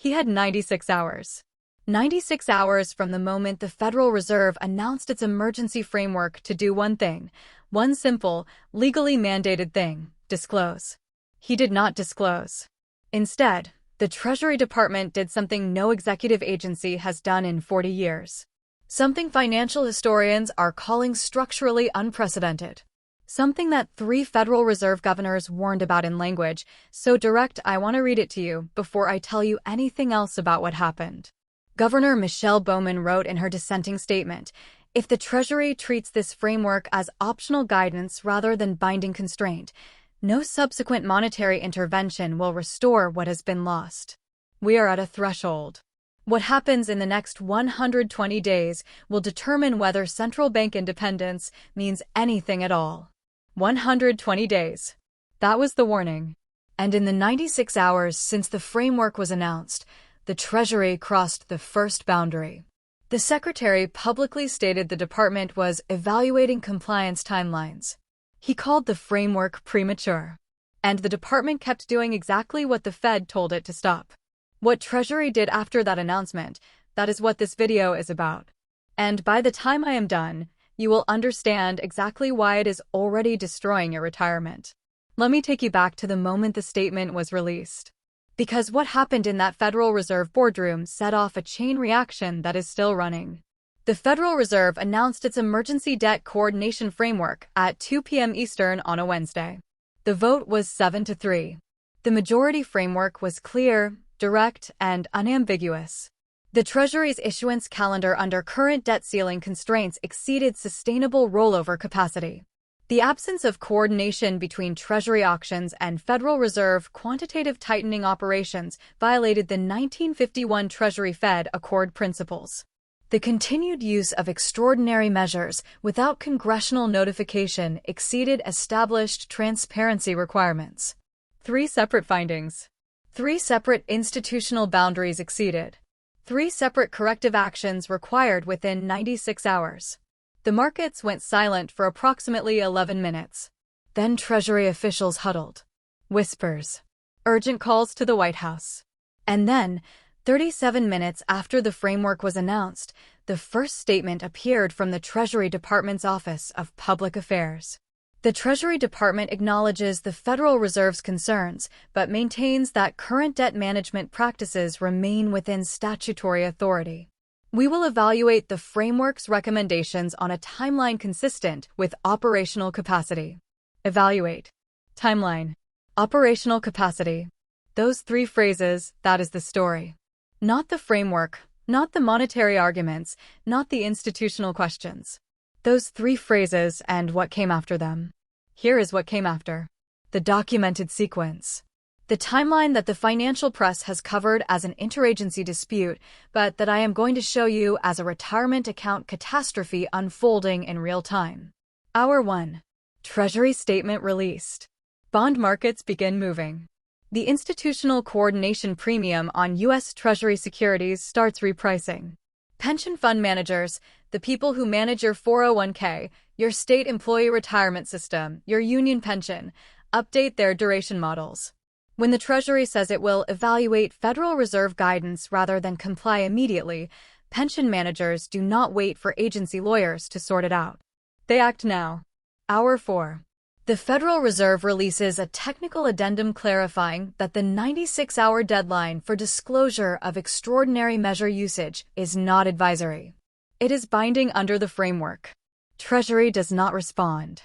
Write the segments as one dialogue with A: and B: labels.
A: He had 96 hours. 96 hours from the moment the Federal Reserve announced its emergency framework to do one thing, one simple, legally mandated thing: disclose. He did not disclose. Instead, the Treasury Department did something no executive agency has done in 40 years. Something financial historians are calling structurally unprecedented. Something that 3 Federal Reserve governors warned about in language so direct I want to read it to you before I tell you anything else about what happened. Governor Michelle Bowman wrote in her dissenting statement, "If the Treasury treats this framework as optional guidance rather than binding constraint, no subsequent monetary intervention will restore what has been lost. We are at a threshold. What happens in the next 120 days will determine whether central bank independence means anything at all." 120 days. That was the warning. And in the 96 hours since the framework was announced, the Treasury crossed the first boundary. The Secretary publicly stated the department was evaluating compliance timelines. He called the framework premature. And the department kept doing exactly what the Fed told it to stop. What Treasury did after that announcement, that is what this video is about. And by the time I am done, you will understand exactly why it is already destroying your retirement. Let me take you back to the moment the statement was released. Because what happened in that Federal Reserve boardroom set off a chain reaction that is still running. The Federal Reserve announced its Emergency Debt Coordination Framework at 2 p.m. Eastern on a Wednesday. The vote was 7-3. The majority framework was clear, direct, and unambiguous. The Treasury's issuance calendar under current debt ceiling constraints exceeded sustainable rollover capacity. The absence of coordination between Treasury auctions and Federal Reserve quantitative tightening operations violated the 1951 Treasury Fed Accord principles. The continued use of extraordinary measures without congressional notification exceeded established transparency requirements. 3 separate findings. 3 separate institutional boundaries exceeded. 3 separate corrective actions required within 96 hours. The markets went silent for approximately 11 minutes. Then Treasury officials huddled. Whispers. Urgent calls to the White House. And then, 37 minutes after the framework was announced, the first statement appeared from the Treasury Department's Office of Public Affairs. The Treasury Department acknowledges the Federal Reserve's concerns, but maintains that current debt management practices remain within statutory authority. We will evaluate the framework's recommendations on a timeline consistent with operational capacity. Evaluate. Timeline. Operational capacity. Those 3 phrases, that is the story. Not the framework, not the monetary arguments, not the institutional questions. Those 3 phrases and what came after them. Here is what came after. The documented sequence. The timeline that the financial press has covered as an interagency dispute, but that I am going to show you as a retirement account catastrophe unfolding in real time. Hour 1. Treasury statement released. Bond markets begin moving. The institutional coordination premium on U.S. Treasury securities starts repricing. Pension fund managers, the people who manage your 401k, your state employee retirement system, your union pension, update their duration models. When the Treasury says it will evaluate Federal Reserve guidance rather than comply immediately, pension managers do not wait for agency lawyers to sort it out. They act now. Hour 4. The Federal Reserve releases a technical addendum clarifying that the 96-hour deadline for disclosure of extraordinary measure usage is not advisory. It is binding under the framework. Treasury does not respond.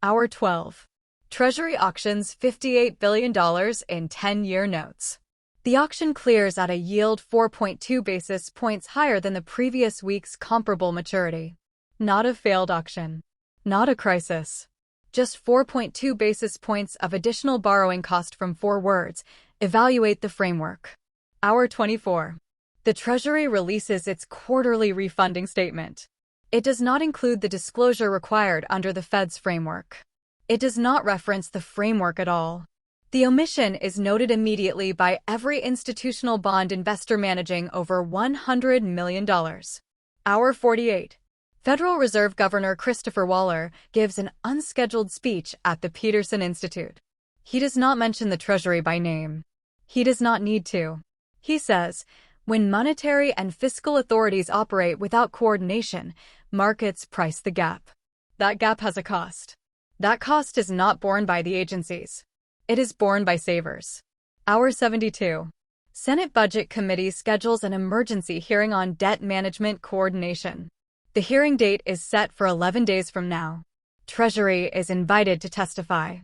A: Hour 12. Treasury auctions $58 billion in 10-year notes. The auction clears at a yield 4.2 basis points higher than the previous week's comparable maturity. Not a failed auction. Not a crisis. Just 4.2 basis points of additional borrowing cost from 4 words. Evaluate the framework. Hour 24. The Treasury releases its quarterly refunding statement. It does not include the disclosure required under the Fed's framework. It does not reference the framework at all. The omission is noted immediately by every institutional bond investor managing over $100 million. Hour 48. Federal Reserve Governor Christopher Waller gives an unscheduled speech at the Peterson Institute. He does not mention the Treasury by name. He does not need to. He says, when monetary and fiscal authorities operate without coordination, markets price the gap. That gap has a cost. That cost is not borne by the agencies. It is borne by savers. Hour 72. Senate Budget Committee schedules an emergency hearing on debt management coordination. The hearing date is set for 11 days from now. Treasury is invited to testify.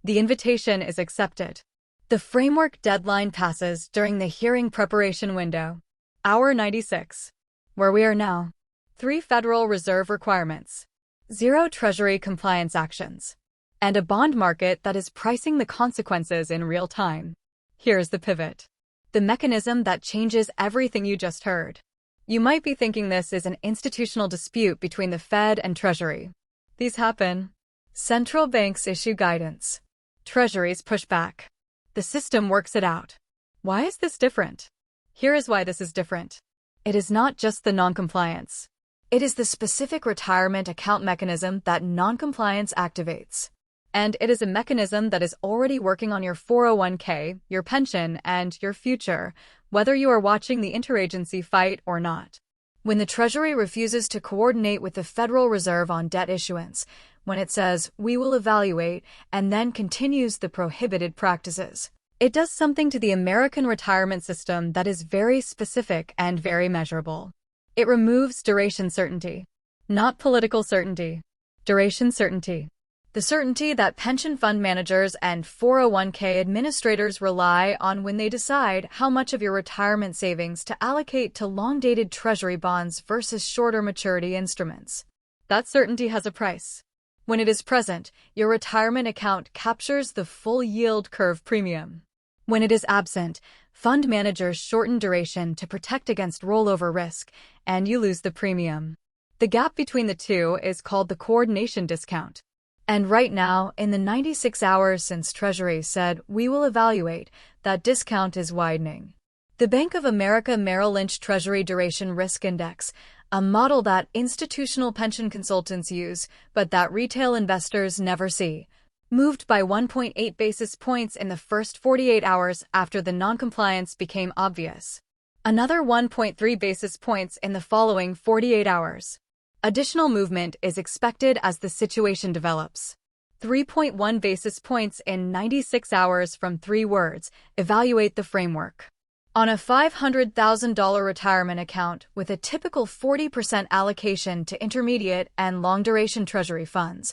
A: The invitation is accepted. The framework deadline passes during the hearing preparation window. Hour 96. Where we are now. 3 Federal Reserve requirements. 0 Treasury compliance actions. And a bond market that is pricing the consequences in real time. Here's the pivot. The mechanism that changes everything you just heard. You might be thinking this is an institutional dispute between the Fed and Treasury. These happen. Central banks issue guidance. Treasuries push back. The system works it out. Why is this different? Here is why this is different. It is not just the noncompliance. It is the specific retirement account mechanism that noncompliance activates. And it is a mechanism that is already working on your 401k, your pension, and your future, whether you are watching the interagency fight or not. When the Treasury refuses to coordinate with the Federal Reserve on debt issuance, when it says, "We will evaluate," and then continues the prohibited practices, it does something to the American retirement system that is very specific and very measurable. It removes duration certainty. Not political certainty. Duration certainty. The certainty that pension fund managers and 401k administrators rely on when they decide how much of your retirement savings to allocate to long-dated Treasury bonds versus shorter maturity instruments. That certainty has a price. When it is present, your retirement account captures the full yield curve premium. When it is absent, fund managers shorten duration to protect against rollover risk, and you lose the premium. The gap between the two is called the coordination discount. And right now, in the 96 hours since Treasury said, "We will evaluate," that discount is widening. The Bank of America Merrill Lynch Treasury Duration Risk Index, a model that institutional pension consultants use, but that retail investors never see, moved by 1.8 basis points in the first 48 hours after the noncompliance became obvious. Another 1.3 basis points in the following 48 hours. Additional movement is expected as the situation develops. 3.1 basis points in 96 hours from 3 words, evaluate the framework. On a $500,000 retirement account with a typical 40% allocation to intermediate and long-duration Treasury funds,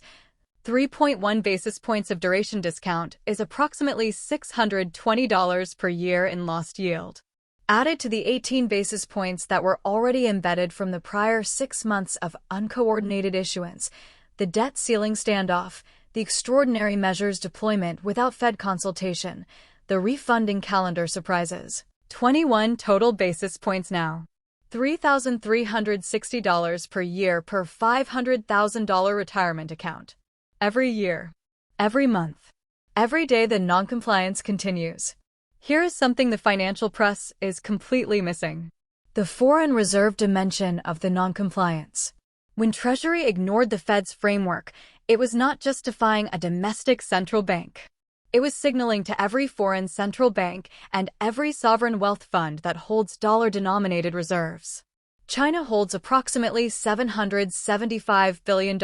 A: 3.1 basis points of duration discount is approximately $620 per year in lost yield. Added to the 18 basis points that were already embedded from the prior 6 months of uncoordinated issuance, the debt ceiling standoff, the extraordinary measures deployment without Fed consultation, the refunding calendar surprises. 21 total basis points now. $3,360 per year per $500,000 retirement account. Every year. Every month. Every day the noncompliance continues. Here is something the financial press is completely missing. The foreign reserve dimension of the noncompliance. When Treasury ignored the Fed's framework, it was not justifying a domestic central bank. It was signaling to every foreign central bank and every sovereign wealth fund that holds dollar-denominated reserves. China holds approximately $775 billion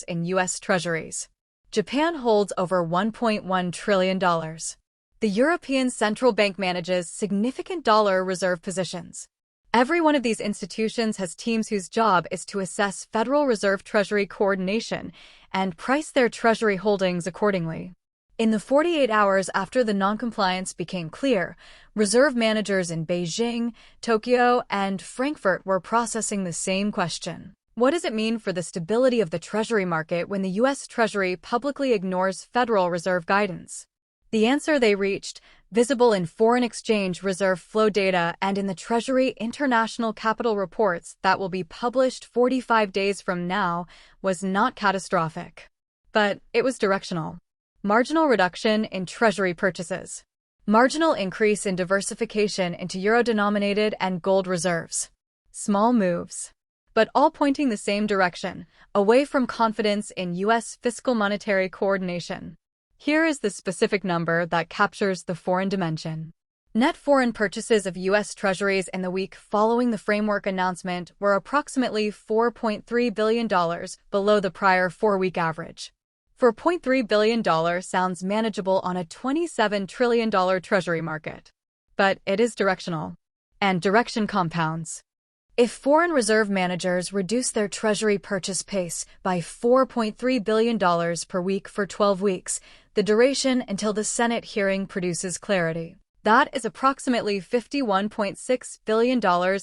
A: in U.S. treasuries. Japan holds over $1.1 trillion. The European Central Bank manages significant dollar reserve positions. Every one of these institutions has teams whose job is to assess Federal Reserve Treasury coordination and price their Treasury holdings accordingly. In the 48 hours after the noncompliance became clear, reserve managers in Beijing, Tokyo, and Frankfurt were processing the same question. What does it mean for the stability of the Treasury market when the U.S. Treasury publicly ignores Federal Reserve guidance? The answer they reached, visible in foreign exchange reserve flow data and in the Treasury International Capital Reports that will be published 45 days from now, was not catastrophic. But it was directional. Marginal reduction in Treasury purchases. Marginal increase in diversification into euro-denominated and gold reserves. Small moves. But all pointing the same direction, away from confidence in U.S. fiscal monetary coordination. Here is the specific number that captures the foreign dimension. Net foreign purchases of U.S. Treasuries in the week following the framework announcement were approximately $4.3 billion below the prior four-week average. $4.3 billion sounds manageable on a $27 trillion Treasury market. But it is directional. And direction compounds. If foreign reserve managers reduce their Treasury purchase pace by $4.3 billion per week for 12 weeks, the duration until the Senate hearing produces clarity. That is approximately $51.6 billion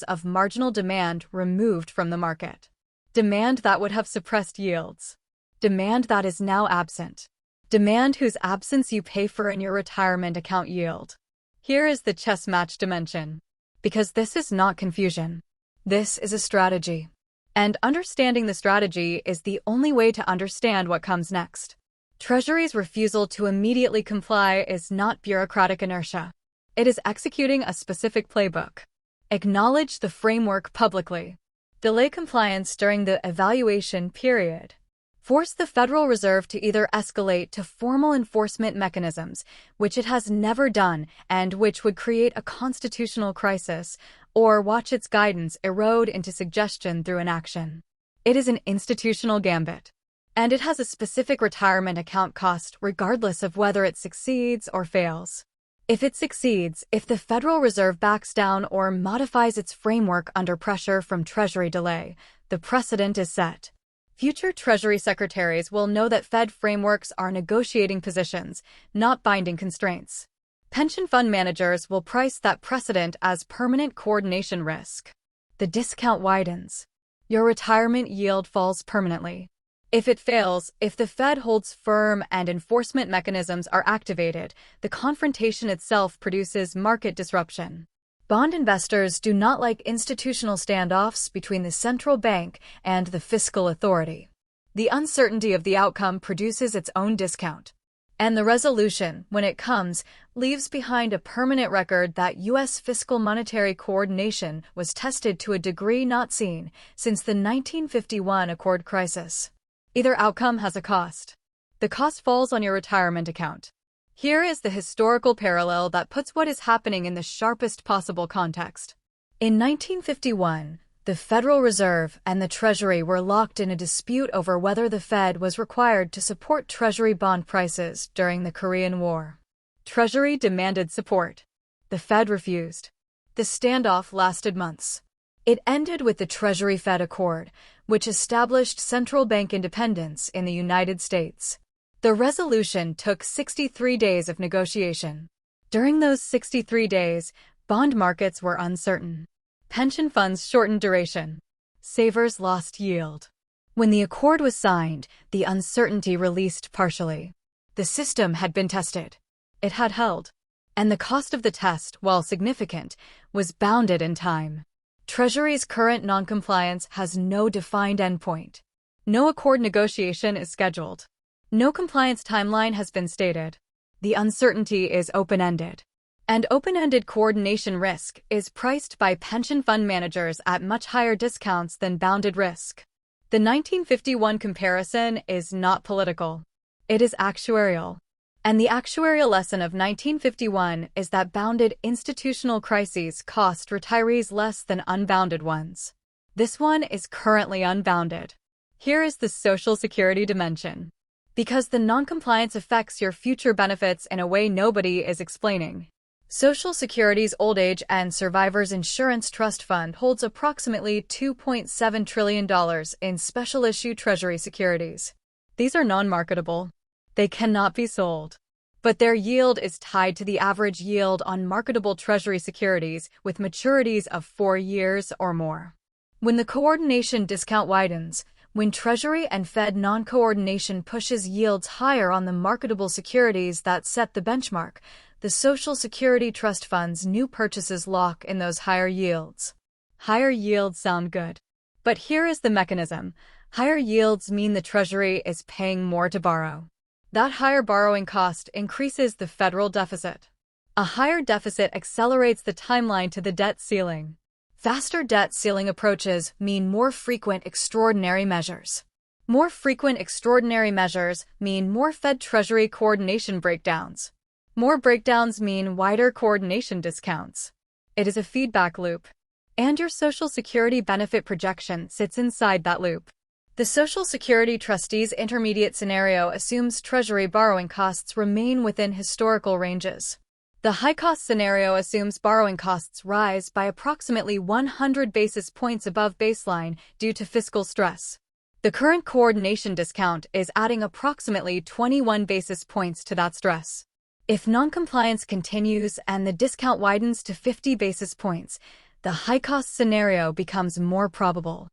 A: of marginal demand removed from the market. Demand that would have suppressed yields. Demand that is now absent. Demand whose absence you pay for in your retirement account yield. Here is the chess match dimension. Because this is not confusion. This is a strategy. And understanding the strategy is the only way to understand what comes next. Treasury's refusal to immediately comply is not bureaucratic inertia. It is executing a specific playbook. Acknowledge the framework publicly. Delay compliance during the evaluation period. Force the Federal Reserve to either escalate to formal enforcement mechanisms, which it has never done and which would create a constitutional crisis, or watch its guidance erode into suggestion through inaction. It is an institutional gambit. And it has a specific retirement account cost regardless of whether it succeeds or fails. If it succeeds, if the Federal Reserve backs down or modifies its framework under pressure from Treasury delay, the precedent is set. Future Treasury secretaries will know that Fed frameworks are negotiating positions, not binding constraints. Pension fund managers will price that precedent as permanent coordination risk. The discount widens. Your retirement yield falls permanently. If it fails, if the Fed holds firm and enforcement mechanisms are activated, the confrontation itself produces market disruption. Bond investors do not like institutional standoffs between the central bank and the fiscal authority. The uncertainty of the outcome produces its own discount. And the resolution, when it comes, leaves behind a permanent record that U.S. fiscal monetary coordination was tested to a degree not seen since the 1951 Accord crisis. Either outcome has a cost. The cost falls on your retirement account. Here is the historical parallel that puts what is happening in the sharpest possible context. In 1951, the Federal Reserve and the Treasury were locked in a dispute over whether the Fed was required to support Treasury bond prices during the Korean War. Treasury demanded support. The Fed refused. The standoff lasted months. It ended with the Treasury-Fed Accord, which established central bank independence in the United States. The resolution took 63 days of negotiation. During those 63 days, bond markets were uncertain. Pension funds shortened duration. Savers lost yield. When the accord was signed, the uncertainty released partially. The system had been tested. It had held. And the cost of the test, while significant, was bounded in time. Treasury's current noncompliance has no defined endpoint. No accord negotiation is scheduled. No compliance timeline has been stated. The uncertainty is open-ended. And open-ended coordination risk is priced by pension fund managers at much higher discounts than bounded risk. The 1951 comparison is not political. It is actuarial. And the actuarial lesson of 1951 is that bounded institutional crises cost retirees less than unbounded ones. This one is currently unbounded. Here is the Social Security dimension. Because the noncompliance affects your future benefits in a way nobody is explaining. Social Security's Old Age and Survivors Insurance Trust Fund holds approximately $2.7 trillion in special issue Treasury securities. These are non-marketable. They cannot be sold. But their yield is tied to the average yield on marketable Treasury securities with maturities of 4 years or more. When the coordination discount widens, when Treasury and Fed non-coordination pushes yields higher on the marketable securities that set the benchmark, the Social Security Trust Fund's new purchases lock in those higher yields. Higher yields sound good. But here is the mechanism. Higher yields mean the Treasury is paying more to borrow. That higher borrowing cost increases the federal deficit. A higher deficit accelerates the timeline to the debt ceiling. Faster debt ceiling approaches mean more frequent extraordinary measures. More frequent extraordinary measures mean more Fed Treasury coordination breakdowns. More breakdowns mean wider coordination discounts. It is a feedback loop. And your Social Security benefit projection sits inside that loop. The Social Security trustees' intermediate scenario assumes Treasury borrowing costs remain within historical ranges. The high-cost scenario assumes borrowing costs rise by approximately 100 basis points above baseline due to fiscal stress. The current coordination discount is adding approximately 21 basis points to that stress. If noncompliance continues and the discount widens to 50 basis points, the high-cost scenario becomes more probable.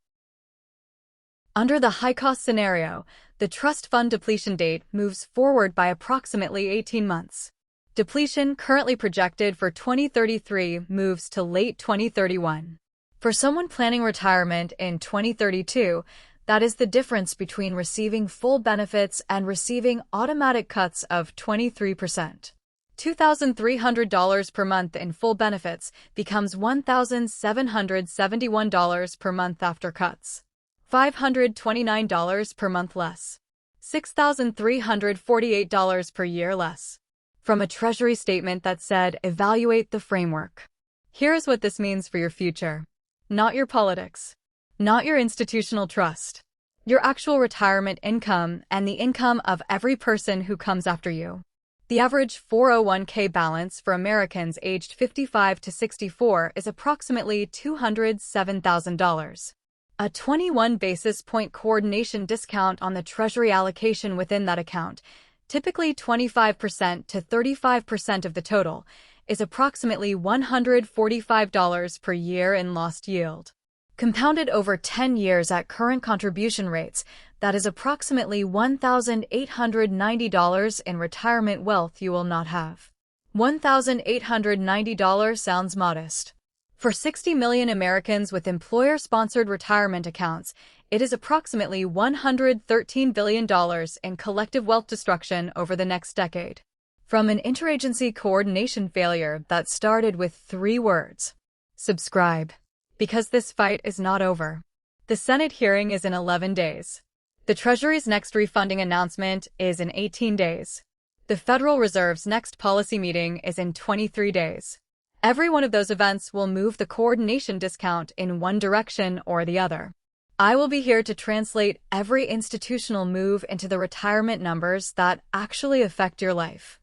A: Under the high-cost scenario, the trust fund depletion date moves forward by approximately 18 months. Depletion currently projected for 2033 moves to late 2031. For someone planning retirement in 2032, that is the difference between receiving full benefits and receiving automatic cuts of 23%. $2,300 per month in full benefits becomes $1,771 per month after cuts. $529 per month less. $6,348 per year less. From a Treasury statement that said, evaluate the framework. Here's what this means for your future. Not your politics. Not your institutional trust. Your actual retirement income and the income of every person who comes after you. The average 401k balance for Americans aged 55 to 64 is approximately $207,000. A 21 basis point coordination discount on the Treasury allocation within that account, typically 25% to 35% of the total, is approximately $145 per year in lost yield. Compounded over 10 years at current contribution rates, that is approximately $1,890 in retirement wealth you will not have. $1,890 sounds modest. For 60 million Americans with employer-sponsored retirement accounts, it is approximately $113 billion in collective wealth destruction over the next decade. From an interagency coordination failure that started with 3 words. Subscribe. Because this fight is not over. The Senate hearing is in 11 days. The Treasury's next refunding announcement is in 18 days. The Federal Reserve's next policy meeting is in 23 days. Every one of those events will move the coordination discount in one direction or the other. I will be here to translate every institutional move into the retirement numbers that actually affect your life.